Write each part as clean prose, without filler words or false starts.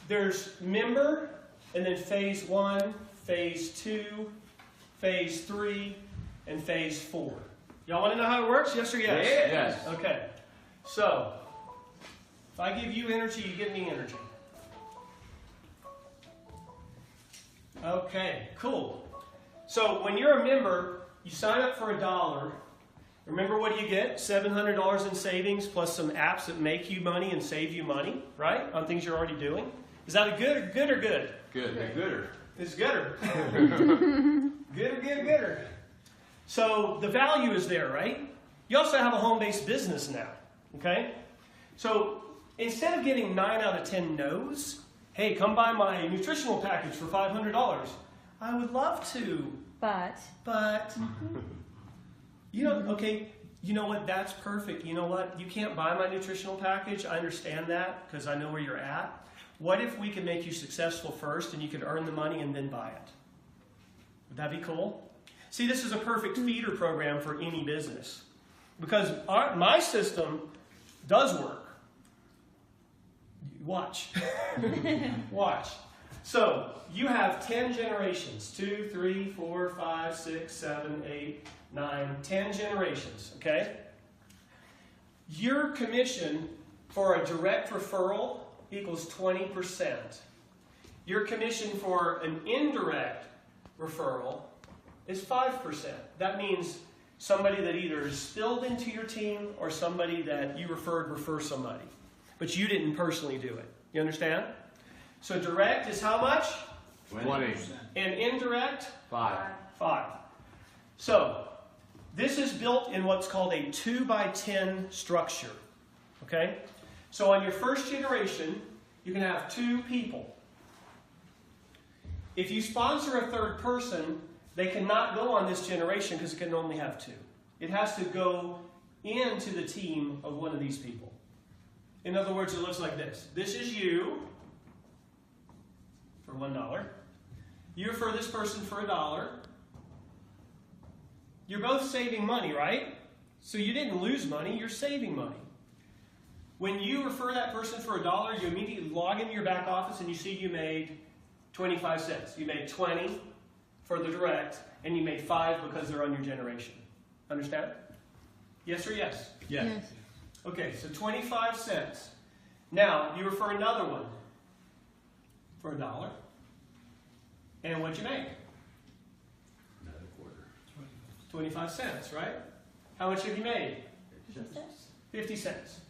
there's member, and then phase 1, phase 2, phase 3, and phase 4. Y'all want to know how it works? Yes or yes? Yes. Okay. So, if I give you energy, you give me energy. Okay, cool. So when you're a member, you sign up for $1. Remember what do you get? $700 in savings plus some apps that make you money and save you money, right? On things you're already doing. Is that a good or good? Good. They're gooder. It's gooder. Gooder. So the value is there, right? You also have a home-based business now, okay? So instead of getting 9 out of 10 no's, hey, come buy my nutritional package for $500. I would love to. But. You know, okay, you know what? That's perfect. You know what? You can't buy my nutritional package. I understand that because I know where you're at. What if we can make you successful first and you can earn the money and then buy it? Would that be cool? See, this is a perfect feeder program for any business because my system does work. Watch. Watch. So you have 10 generations. 2, 3, 4, 5, 6, 7, 8, 9, 10 generations. Okay? Your commission for a direct referral equals 20%. Your commission for an indirect referral is 5%. That means somebody that either is spilled into your team or somebody that you refer somebody. But you didn't personally do it. You understand? So direct is how much? 20. And indirect? 5. 5. So this is built in what's called a 2x10 structure. Okay? So on your first generation, you can have 2 people. If you sponsor a third person, they cannot go on this generation because it can only have 2. It has to go into the team of one of these people. In other words, it looks like this. This is you for $1. You refer this person for $1. You're both saving money, right? So you didn't lose money, you're saving money. When you refer that person for $1, you immediately log into your back office and you see you made 25 cents. You made 20 for the direct, and you made 5 because they're on your generation. Understand? Yes or yes? Yes. Okay, so 25 cents. Now, you refer another one for $1. And what'd you make? Another quarter. 25 cents, right? How much have you made? 50 cents. 50 cents.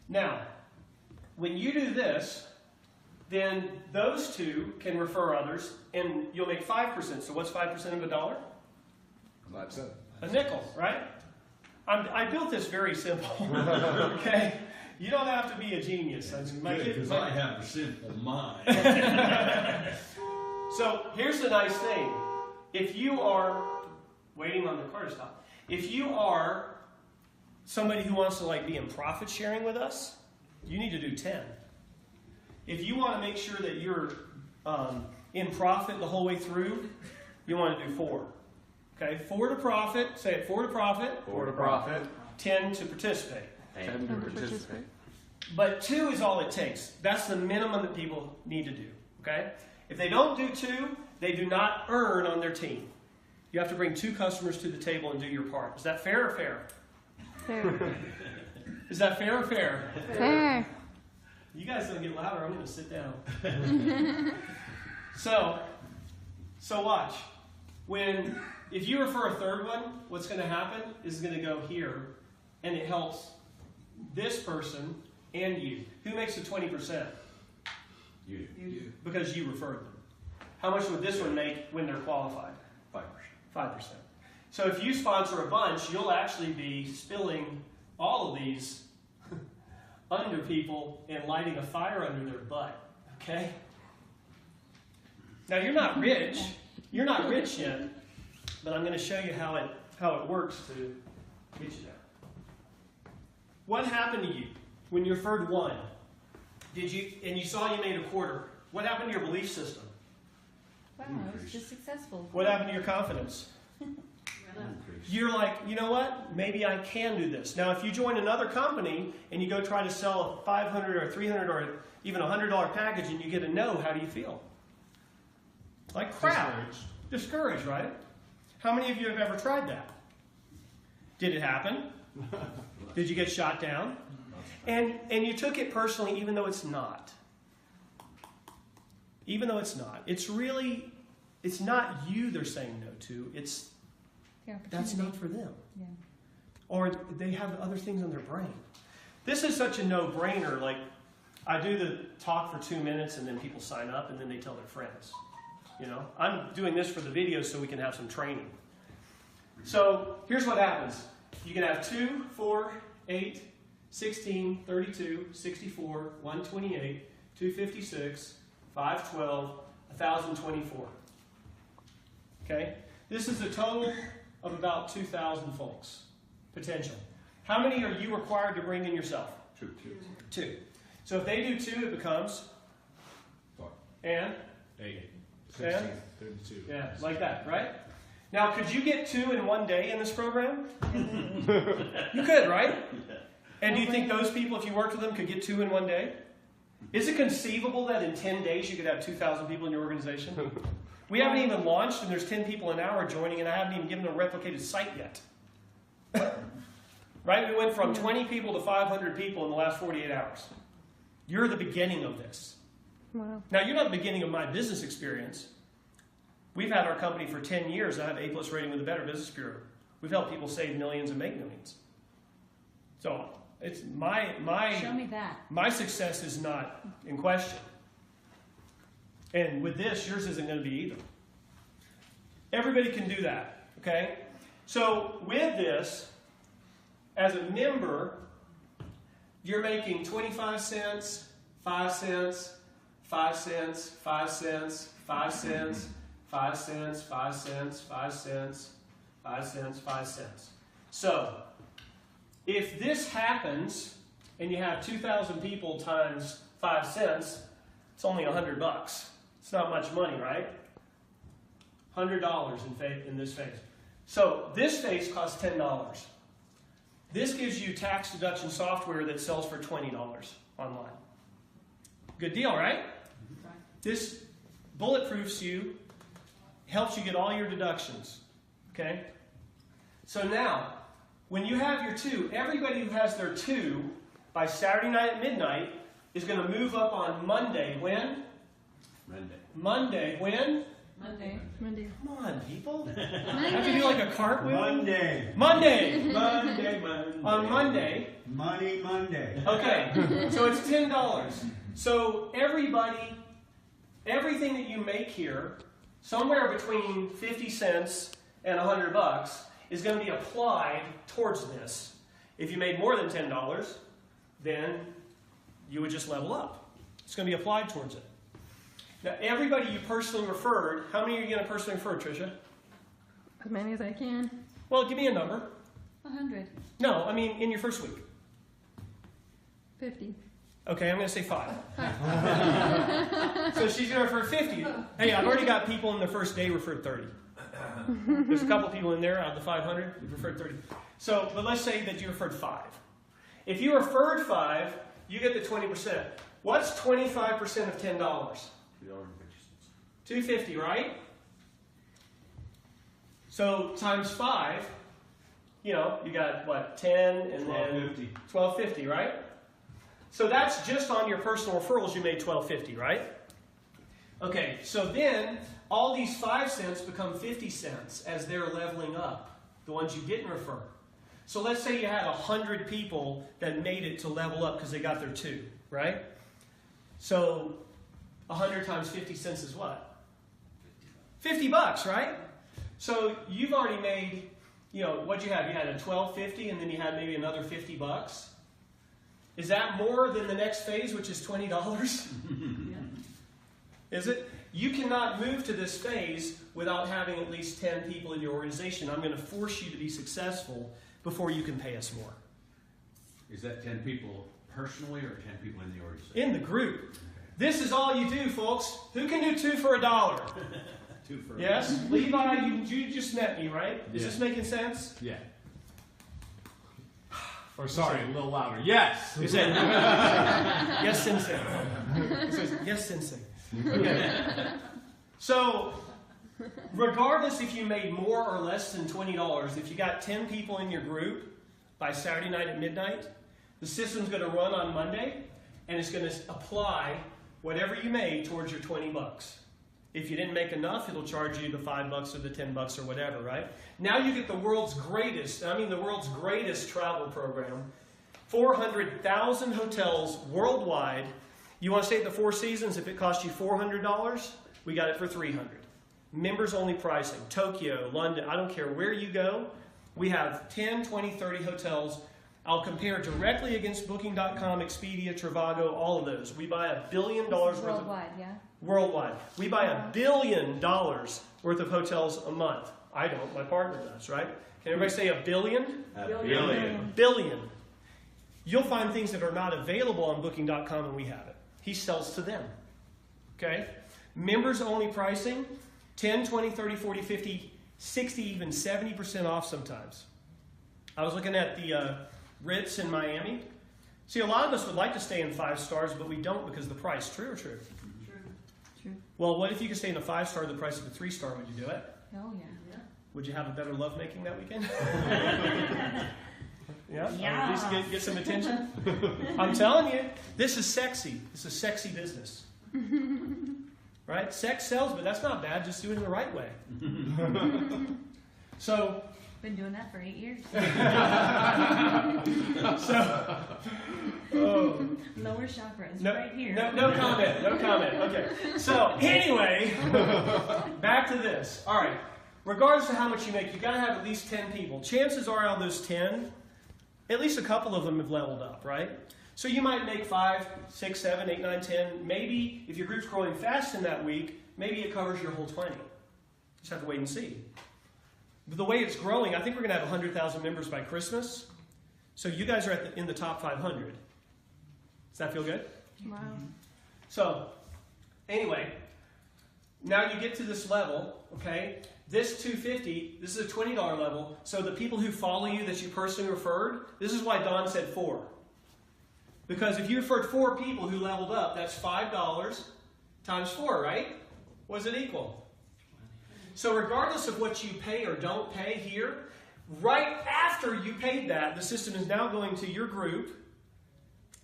Now, when you do this, then those 2 can refer others, and you'll make 5%. So what's 5% of $1? 5 cents. A nickel, right? I built this very simple, okay? You don't have to be a genius. I mean, Because I have a simple mind. So here's the nice thing. If you are waiting on the car to stop, if you are somebody who wants to be in profit sharing with us, you need to do 10. If you want to make sure that you're in profit the whole way through, you want to do 4. Okay, 4 to profit. Say it, 4 to profit. 4 to profit. 10 to participate. 10 to participate. But 2 is all it takes. That's the minimum that people need to do. Okay? If they don't do 2, they do not earn on their team. You have to bring 2 customers to the table and do your part. Is that fair or fair? Fair. Is that fair or fair? Fair. You guys don't get louder. I'm going to sit down. So watch. If you refer a third one, what's going to happen is it's going to go here, and it helps this person and you. Who makes the 20%? You. Because you referred them. How much would this one make when they're qualified? 5%. 5%. So if you sponsor a bunch, you'll actually be spilling all of these under people and lighting a fire under their butt. Okay? Now you're not rich. You're not rich yet, but I'm going to show you how it works to get you there. What happened to you when you referred 1? And you saw you made a quarter? What happened to your belief system? Wow, it was just successful. What happened to your confidence? You're like, you know what? Maybe I can do this. Now, if you join another company and you go try to sell a $500 or $300 or even a $100 package and you get a no, how do you feel? Like crap. Discouraged, right? How many of you have ever tried that? Did it happen? Did you get shot down? And you took it personally even though it's not. Even though it's not. It's really, it's not you they're saying no to. It's, that's not for them. Yeah. Or they have other things on their brain. This is such a no-brainer. Like, I do the talk for 2 minutes and then people sign up and then they tell their friends. You know, I'm doing this for the video so we can have some training. So here's what happens. You can have 2, 4, 8, 16, 32, 64, 128, 256, 512, 1,024. Okay? This is a total of about 2,000 folks. Potential. How many are you required to bring in yourself? 2. 2. So if they do 2, it becomes 4. and 8. 16, 32. yeah, like that, right? Now, could you get 2 in one day in this program? You could, right? And do you think those people, if you worked with them, could get 2 in one day? Is it conceivable that in 10 days you could have 2,000 people in your organization? We haven't even launched, and there's 10 people an hour joining, and I haven't even given them a replicated site yet. Right? We went from 20 people to 500 people in the last 48 hours. You're the beginning of this. Wow. Now, you're not the beginning of my business experience. We've had our company for 10 years. I have A+ rating with the Better Business Bureau. We've helped people save millions and make millions. So it's Show me that. my success is not in question. And with this, yours isn't going to be either. Everybody can do that, okay? So with this, as a member, you're making 25 cents, 5 cents, 5 cents, 5 cents, 5 cents, 5 cents, 5 cents, 5 cents, 5 cents, 5 cents. So, if this happens, and you have 2,000 people times 5 cents, it's only $100. It's not much money, right? $100 in this phase. So, this phase costs $10. This gives you tax deduction software that sells for $20 online. Good deal, right? This bulletproofs you, helps you get all your deductions. Okay? So now, when you have your 2, everybody who has their 2 by Saturday night at midnight is going to move up on Monday. When? Monday. When? Monday. Come on, people. I Monday. have to do like a cartwheel? Monday. Monday. Monday. On Monday. Monday. Okay, so it's $10. So everybody, everything that you make here, somewhere between 50 cents and $100 is going to be applied towards this. If you made more than $10, then you would just level up. It's going to be applied towards it. Now, everybody you personally referred, how many are you going to personally refer, Tricia? As many as I can. Well, give me a number. 100. No, I mean in your first week. 50. Okay, I'm going to say 5. So she's going to refer 50. Hey, I've already got people in the first day referred 30. There's a couple people in there out of the 500 who referred 30. So, but let's say that you referred 5. If you referred 5, you get the 20%. What's 25% of $10? $250, right? So times 5, you know, you got what, 10 and then $12.50, right? So that's just on your personal referrals, you made $12.50, right? Okay, so then all these 5 cents become 50 cents as they're leveling up, the ones you didn't refer. So let's say you had 100 people that made it to level up because they got their 2, right? So 100 times 50 cents is what? $50, right? So you've already made, you know, what'd you have? You had a $12.50 and then you had maybe another $50. Is that more than the next phase, which is $20? Is it? You cannot move to this phase without having at least 10 people in your organization. I'm going to force you to be successful before you can pay us more. Is that 10 people personally or 10 people in the organization? In the group. Okay. This is all you do, folks. Who can do 2 for $1? 2 for $1. Yes? Levi, you just met me, right? Is this making sense? Yeah. Or sorry, a little louder. Yes. Is it? Yes, Sensei. He says, yes, Sensei. Okay. So, regardless if you made more or less than $20, if you got 10 people in your group by Saturday night at midnight, the system's going to run on Monday, and it's going to apply whatever you made towards your 20 bucks. If you didn't make enough, it'll charge you the $5 or the 10 bucks or whatever, right? Now you get the world's greatest travel program. 400,000 hotels worldwide. You want to stay at the Four Seasons? If it costs you $400, we got it for $300. Members only pricing. Tokyo, London, I don't care where you go. We have 10, 20, 30 hotels. I'll compare directly against Booking.com, Expedia, Trivago, all of those. We buy $1 billion worth of... Worldwide, yeah? Worldwide. We buy $1 billion worth of hotels a month. I don't, my partner does, right? Can everybody say $1 billion? $1 billion. Billion. You'll find things that are not available on Booking.com and we have it. He sells to them. Okay? Members only pricing, 10, 20, 30, 40, 50, 60, even 70% off sometimes. I was looking at the Ritz in Miami. See, a lot of us would like to stay in 5 stars, but we don't because of the price. True or true? True. Well, what if you could stay in a 5-star the price of a 3-star? Would you do it? Oh, yeah. Would you have a better lovemaking that weekend? Yeah? Yeah. At least get some attention? I'm telling you, this is sexy. It's a sexy business. Right? Sex sells, but that's not bad. Just do it in the right way. So... Been doing that for 8 years. Lower chakras, right here. No comment. No comment. Okay. So, anyway, back to this. All right. Regardless of how much you make, you've got to have at least 10 people. Chances are out of those 10, at least a couple of them have leveled up, right? So you might make 5, 6, 7, 8, 9, 10. Maybe, if your group's growing fast in that week, maybe it covers your whole 20. Just have to wait and see. But the way it's growing, I think we're going to have 100,000 members by Christmas. So you guys are in the top 500. Does that feel good? Wow. So, anyway, now you get to this level, okay? This $250, this is a $20 level. So the people who follow you that you personally referred, this is why Don said 4. Because if you referred 4 people who leveled up, that's $5 times 4, right? What does it equal? So regardless of what you pay or don't pay here, right after you paid that, the system is now going to your group,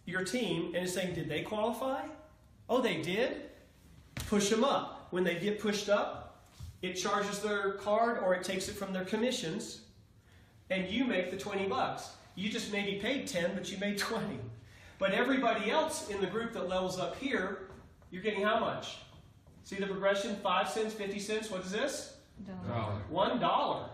your team, and is saying, did they qualify? Oh, they did? Push them up. When they get pushed up, it charges their card or it takes it from their commissions, and you make the 20 bucks. You just maybe paid 10, but you made 20. But everybody else in the group that levels up here, you're getting how much? See the progression? 5 cents, 50 cents. What is this? $1.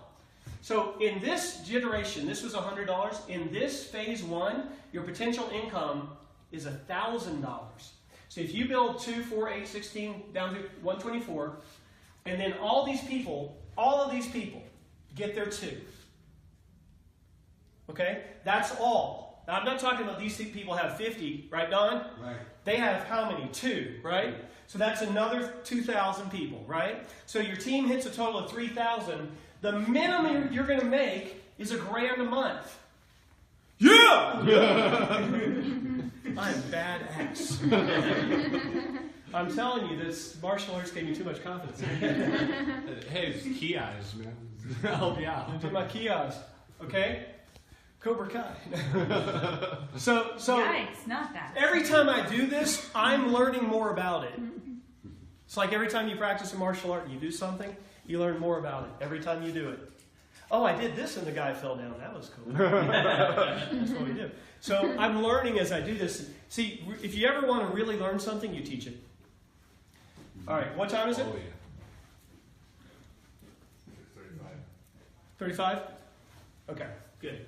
So in this generation, this was $100. In this phase 1, your potential income is $1,000. So if you build 2, 4, 8, 16 down to 124, and then all of these people get their 2. Okay? That's all. Now I'm not talking about these people have 50, right, Don? Right. They have how many? 2, right? So that's another 2,000 people, right? So your team hits a total of 3,000. The minimum you're going to make is $1,000 a month. Yeah! I'm badass. I'm telling you, this martial arts gave me too much confidence. Hey, it's key eyes, man. I'll help you out. Do my kiosks, okay? Cobra Kai. So Yikes, not that. every time I do this, I'm learning more about it. It's like every time you practice a martial art and you do something, you learn more about it every time you do it. Oh, I did this and the guy fell down. That was cool. That's what we do. So I'm learning as I do this. See, if you ever want to really learn something, you teach it. All right, what time is it? Oh, yeah. 35? Okay, good.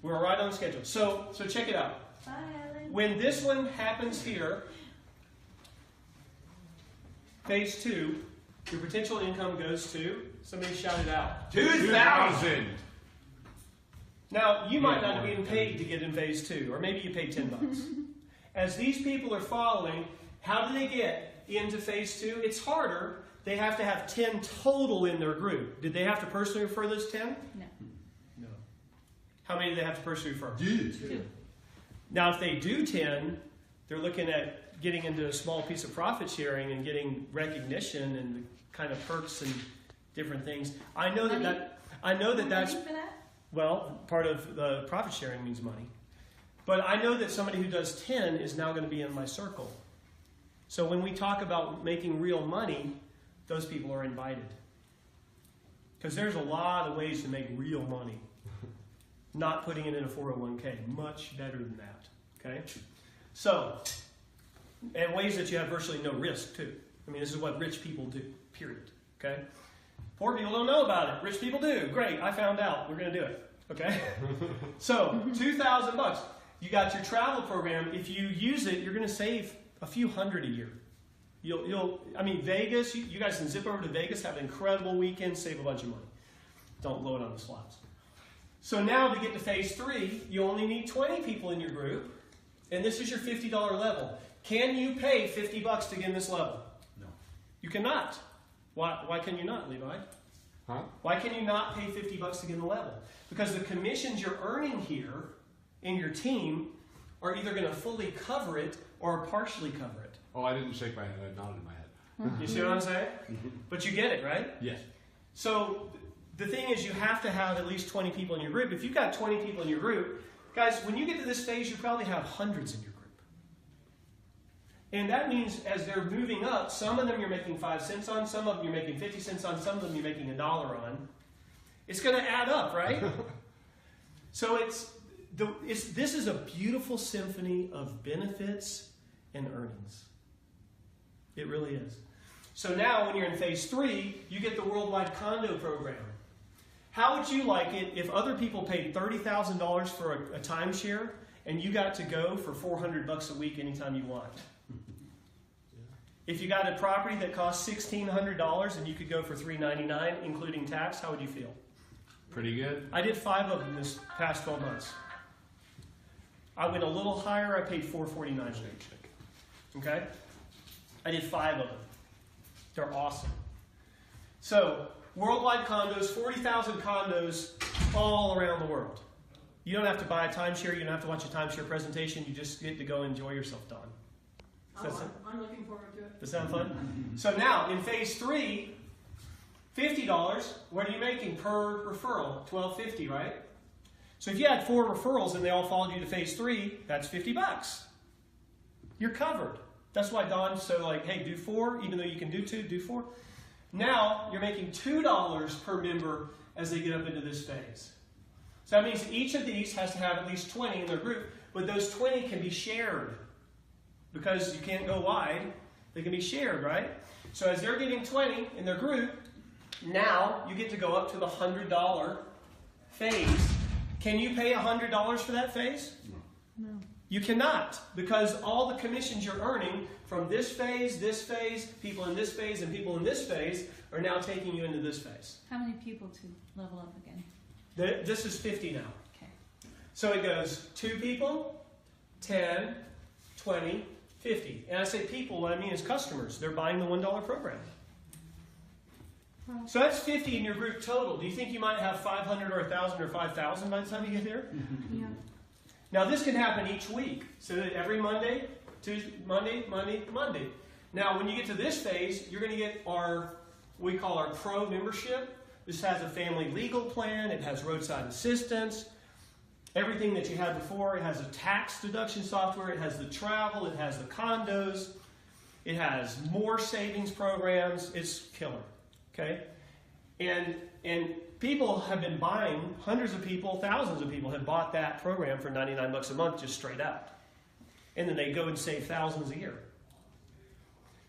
We're right on schedule. So check it out. Bye, Ellen. When this one happens here, phase 2, your potential income goes to, somebody shout it out, 2,000! Now, you might not have been paid to get in phase 2, or maybe you paid 10 bucks. As these people are following, how do they get into phase 2? It's harder. They have to have 10 total in their group. Did they have to personally refer those 10? No. No. How many do they have to personally refer? 2. Now, if they do 10, they're looking at getting into a small piece of profit sharing and getting recognition and the kind of perks and different things. I know Money? that's Money for that? well, part of the profit sharing means money. But I know that somebody who does 10 is now going to be in my circle. So when we talk about making real money, those people are invited. Because there's a lot of ways to make real money. Not putting it in a 401k. Much better than that. Okay? So, and ways that you have virtually no risk too. I mean, this is what rich people do, period. Okay? Poor people don't know about it. Rich people do. Great, I found out. We're going to do it. Okay? So, $2,000. You got your travel program. If you use it, you're going to save a few hundred a year. I mean, Vegas, you guys can zip over to Vegas, have an incredible weekend, save a bunch of money. Don't blow it on the slots. So now to get to phase 3, you only need 20 people in your group, and this is your $50 level. Can you pay $50 to get in this level? No. You cannot. Why can you not, Levi? Huh? Why can you not pay $50 to get in the level? Because the commissions you're earning here in your team are either going to fully cover it or partially cover it. Oh, I didn't shake my head. I nodded my head. You see what I'm saying? But you get it, right? Yes. So the thing is, you have to have at least 20 people in your group. If you've got 20 people in your group, guys, when you get to this phase, you probably have hundreds in your group. And that means as they're moving up, some of them you're making 5 cents on, some of them you're making 50 cents on, some of them you're making $1 on. It's going to add up, right? So this is a beautiful symphony of benefits and earnings. It really is. So now when you're in phase 3, you get the worldwide condo program. How would you like it if other people paid $30,000 for a timeshare and you got to go for $400 a week anytime you want? If you got a property that costs $1,600 and you could go for $399, including tax, how would you feel? Pretty good. I did 5 of them this past 12 months. I went a little higher. I paid $449 a week. Okay? I did 5 of them. They're awesome. So, worldwide condos, 40,000 condos all around the world. You don't have to buy a timeshare. You don't have to watch a timeshare presentation. You just get to go enjoy yourself, Don. I'm looking forward to it. Does that sound fun? So now, in phase 3, $50, what are you making per referral? $12.50, right? So if you had 4 referrals and they all followed you to phase 3, that's $50. You're covered. That's why Don's so like, hey, do 4, even though you can do 2, do 4. Now you're making $2 per member as they get up into this phase. So that means each of these has to have at least 20 in their group, but those 20 can be shared. Because you can't go wide, they can be shared, right? So as they're getting 20 in their group, now you get to go up to the $100 phase. Can you pay $100 for that phase? No. You cannot, because all the commissions you're earning from this phase, people in this phase, and people in this phase are now taking you into this phase. How many people to level up again? This is 50 now. Okay. So it goes 2 people, 10, 20, 50. And I say people, what I mean is customers. They're buying the $1 program. So that's 50 in your group total. Do you think you might have 500 or 1,000 or 5,000 by the time you get there? Yeah. Now this can happen each week. So that every Monday, Tuesday, Monday. Now when you get to this phase, you're going to get we call our pro membership. This has a family legal plan. It has roadside assistance. Everything that you had before. It has a tax deduction software. It has the travel. It has the condos. It has more savings programs. It's killer. Okay? And people have been buying, hundreds of people, thousands of people have bought that program for $99 a month just straight out. And then they go and save thousands a year.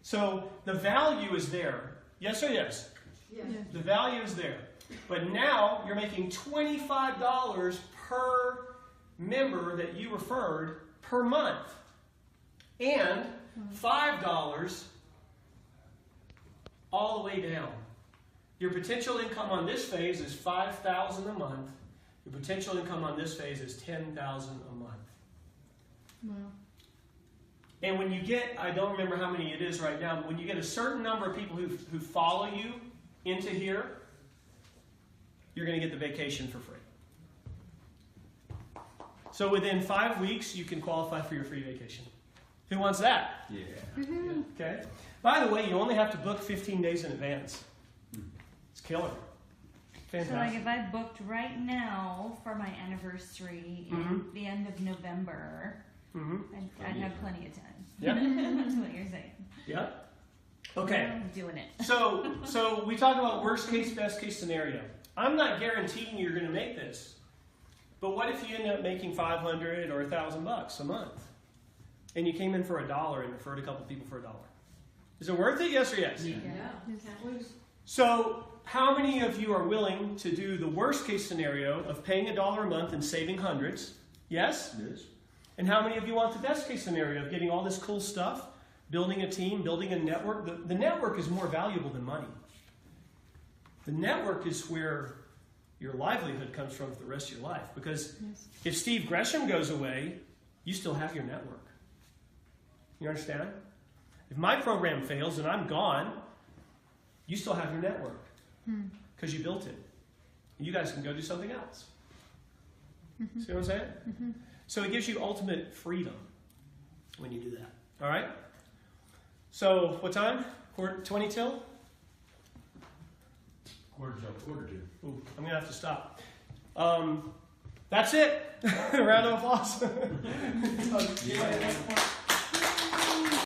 So the value is there. Yes or yes? Yes. Yeah. The value is there. But now you're making $25 per member that you referred per month. And $5 all the way down. Your potential income on this phase is $5,000 a month. Your potential income on this phase is $10,000 a month. Wow. And when you get, I don't remember how many it is right now, but when you get a certain number of people who follow you into here, you're going to get the vacation for free. So within 5 weeks, you can qualify for your free vacation. Who wants that? Yeah. Okay. By the way, you only have to book 15 days in advance. It's killer. So like Fantastic. if I booked right now for my anniversary in the end of November, Mm-hmm. I'd have plenty of time. Yep. That's what you're saying. Yep. Okay. I'm doing it. So we talk about worst case, best case scenario. I'm not guaranteeing you're going to make this, but what if you end up making $500 or $1,000 a month, and you came in for $1 and referred a couple people for $1? Is it worth it? Yes or yes? Yeah, can't lose. So how many of you are willing to do the worst case scenario of paying $1 a month and saving hundreds? Yes? Yes. And how many of you want the best case scenario of getting all this cool stuff, building a team, building a network? The network is more valuable than money. The network is where your livelihood comes from for the rest of your life. Because if Steve Gresham goes away, you still have your network. You understand? If my program fails and I'm gone, you still have your network. Because you built it. You guys can go do something else. See what I'm saying? So it gives you ultimate freedom when you do that. All right? So what time? 20 till? Quarter to. Ooh, I'm going to have to stop. That's it. Round of applause. Yeah.